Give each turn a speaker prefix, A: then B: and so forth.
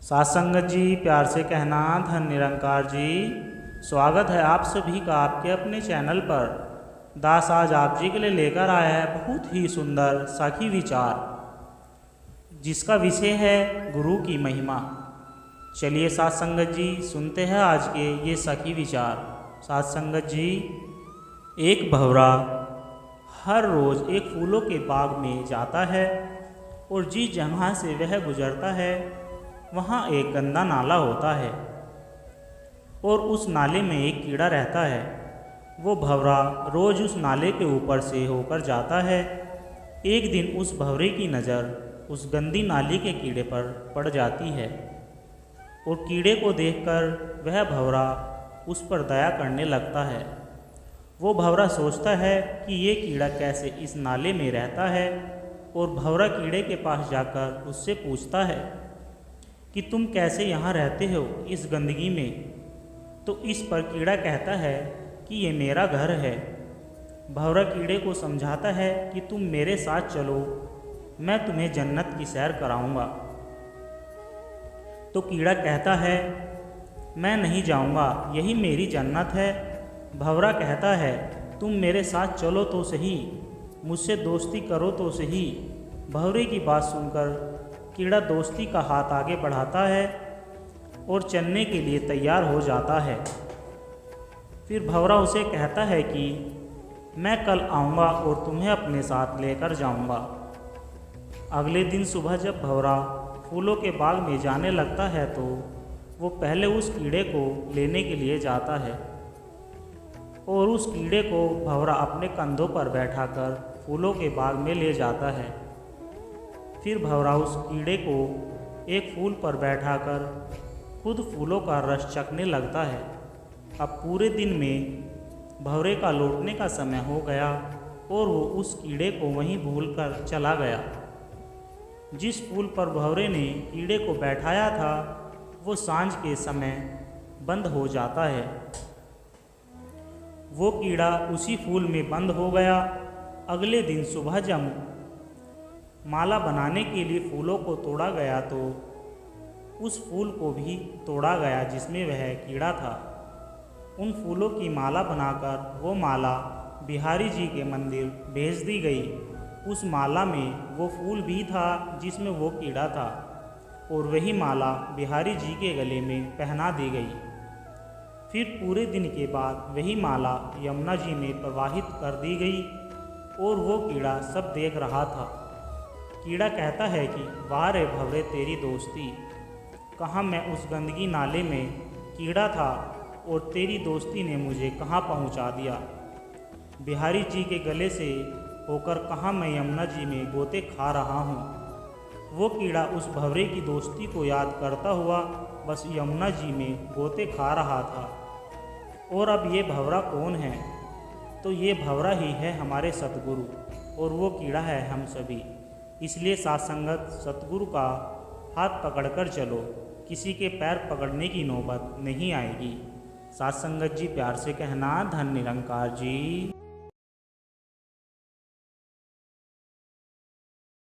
A: साथ संगत जी, प्यार से कहना धन निरंकार जी। स्वागत है आप सभी का आपके अपने चैनल पर। दास आज आप जी के लिए लेकर आया है बहुत ही सुंदर साखी विचार, जिसका विषय है गुरु की महिमा। चलिए साथ संगत जी सुनते हैं आज के ये साखी विचार। साथ संगत जी, एक भंवरा हर रोज़ एक फूलों के बाग में जाता है और जिस जगह से वह गुजरता है वहाँ एक गंदा नाला होता है और उस नाले में एक कीड़ा रहता है। वो भंवरा रोज़ उस नाले के ऊपर से होकर जाता है। एक दिन उस भंवरे की नज़र उस गंदी नाली के कीड़े पर पड़ जाती है और कीड़े को देखकर वह भंवरा उस पर दया करने लगता है। वो भंवरा सोचता है कि ये कीड़ा कैसे इस नाले में रहता है और भंवरा कीड़े के पास जाकर उससे पूछता है कि तुम कैसे यहाँ रहते हो इस गंदगी में। तो इस पर कीड़ा कहता है कि ये मेरा घर है। भंवरा कीड़े को समझाता है कि तुम मेरे साथ चलो, मैं तुम्हें जन्नत की सैर कराऊंगा। तो कीड़ा कहता है मैं नहीं जाऊंगा, यही मेरी जन्नत है। भंवरा कहता है तुम मेरे साथ चलो तो सही, मुझसे दोस्ती करो तो सही। भंवरे की बात सुनकर कीड़ा दोस्ती का हाथ आगे बढ़ाता है और चलने के लिए तैयार हो जाता है। फिर भंवरा उसे कहता है कि मैं कल आऊँगा और तुम्हें अपने साथ लेकर जाऊँगा। अगले दिन सुबह जब भंवरा फूलों के बाग में जाने लगता है तो वो पहले उस कीड़े को लेने के लिए जाता है और उस कीड़े को भंवरा अपने कंधों पर बैठाकर फूलों के बाग में ले जाता है। फिर भंवरा उस कीड़े को एक फूल पर बैठाकर खुद फूलों का रस चखने लगता है। अब पूरे दिन में भंवरे का लौटने का समय हो गया और वो उस कीड़े को वहीं भूलकर चला गया। जिस फूल पर भंवरे ने कीड़े को बैठाया था वो सांझ के समय बंद हो जाता है। वो कीड़ा उसी फूल में बंद हो गया। अगले दिन सुबह जब माला बनाने के लिए फूलों को तोड़ा गया तो उस फूल को भी तोड़ा गया जिसमें वह कीड़ा था। उन फूलों की माला बनाकर वो माला बिहारी जी के मंदिर भेज दी गई। उस माला में वो फूल भी था जिसमें वो कीड़ा था और वही माला बिहारी जी के गले में पहना दी गई। फिर पूरे दिन के बाद वही माला यमुना जी में प्रवाहित कर दी गई और वो कीड़ा सब देख रहा था। कीड़ा कहता है कि वाह रे भंवरे तेरी दोस्ती, कहाँ मैं उस गंदगी नाले में कीड़ा था और तेरी दोस्ती ने मुझे कहाँ पहुँचा दिया। बिहारी जी के गले से होकर कहाँ मैं यमुना जी में गोते खा रहा हूँ। वो कीड़ा उस भंवरे की दोस्ती को याद करता हुआ बस यमुना जी में गोते खा रहा था। और अब ये भंवरा कौन है? तो ये भंवरा ही है हमारे सतगुरु और वो कीड़ा है हम सभी। इसलिए साथ संगत सतगुरु का हाथ पकड़कर चलो, किसी के पैर पकड़ने की नौबत नहीं आएगी। साथ संगत जी, प्यार से कहना धन निरंकार जी।